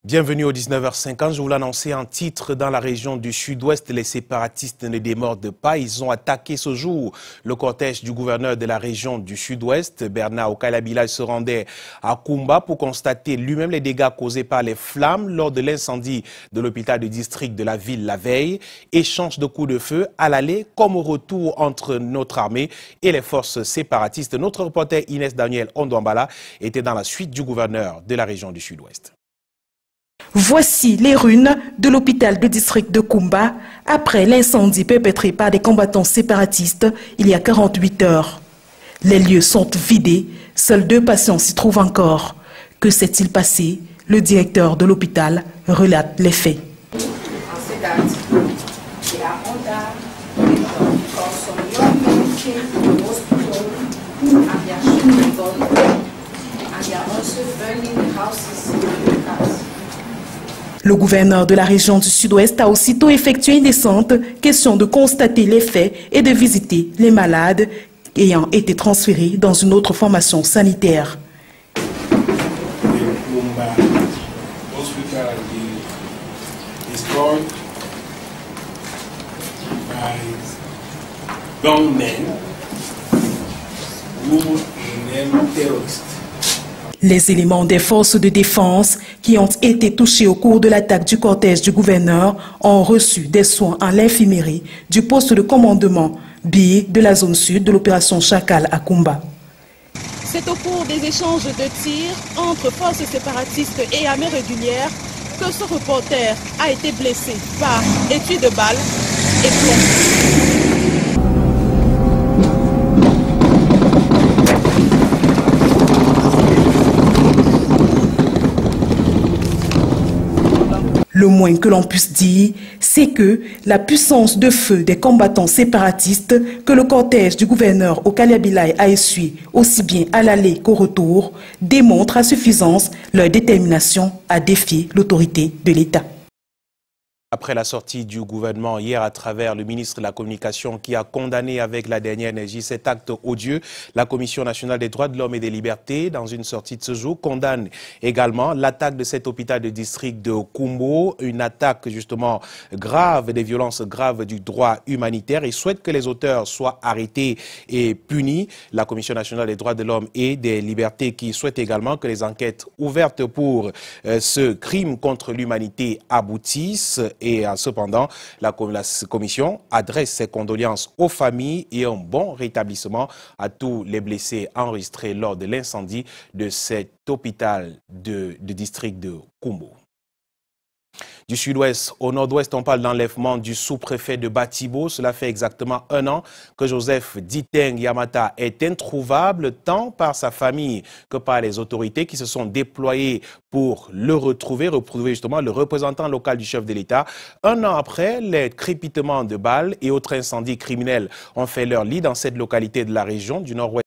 Bienvenue au 19h50. Je vous l'annonçais en titre. Dans la région du sud-ouest, les séparatistes ne démordent pas. Ils ont attaqué ce jour le cortège du gouverneur de la région du sud-ouest. Bernard Okalabilay se rendait à Koumba pour constater lui-même les dégâts causés par les flammes lors de l'incendie de l'hôpital de district de la ville la veille. Échange de coups de feu à l'aller comme au retour entre notre armée et les forces séparatistes. Notre reporter Inès Daniel Ondouambala était dans la suite du gouverneur de la région du sud-ouest. Voici les ruines de l'hôpital de district de Koumba après l'incendie perpétré par des combattants séparatistes il y a 48 heures. Les lieux sont vidés, seuls 2 patients s'y trouvent encore. Que s'est-il passé? Le directeur de l'hôpital relate les faits. Le gouverneur de la région du sud-ouest a aussitôt effectué une descente, question de constater les faits et de visiter les malades ayant été transférés dans une autre formation sanitaire. Les éléments des forces de défense qui ont été touchés au cours de l'attaque du cortège du gouverneur ont reçu des soins à l'infirmerie du poste de commandement B de la zone sud de l'opération Chacal à Koumba. C'est au cours des échanges de tirs entre forces séparatistes et armées régulières que ce reporter a été blessé par étui de balles et plomb. Le moins que l'on puisse dire, c'est que la puissance de feu des combattants séparatistes que le cortège du gouverneur Okalabilay a essuyé aussi bien à l'aller qu'au retour démontre à suffisance leur détermination à défier l'autorité de l'État. Après la sortie du gouvernement hier à travers le ministre de la Communication qui a condamné avec la dernière énergie cet acte odieux, la Commission nationale des droits de l'homme et des libertés, dans une sortie de ce jour, condamne également l'attaque de cet hôpital de district de Koumbo, une attaque justement grave, des violences graves du droit humanitaire et souhaite que les auteurs soient arrêtés et punis. La Commission nationale des droits de l'homme et des libertés qui souhaite également que les enquêtes ouvertes pour ce crime contre l'humanité aboutissent. Et cependant, la commission adresse ses condoléances aux familles et un bon rétablissement à tous les blessés enregistrés lors de l'incendie de cet hôpital de district de Koumbo. Du sud-ouest au nord-ouest, on parle d'enlèvement du sous-préfet de Batibo. Cela fait exactement 1 an que Joseph Diteng Yamata est introuvable tant par sa famille que par les autorités qui se sont déployées pour le retrouver justement le représentant local du chef de l'État. 1 an après, les crépitements de balles et autres incendies criminels ont fait leur lit dans cette localité de la région du nord-ouest.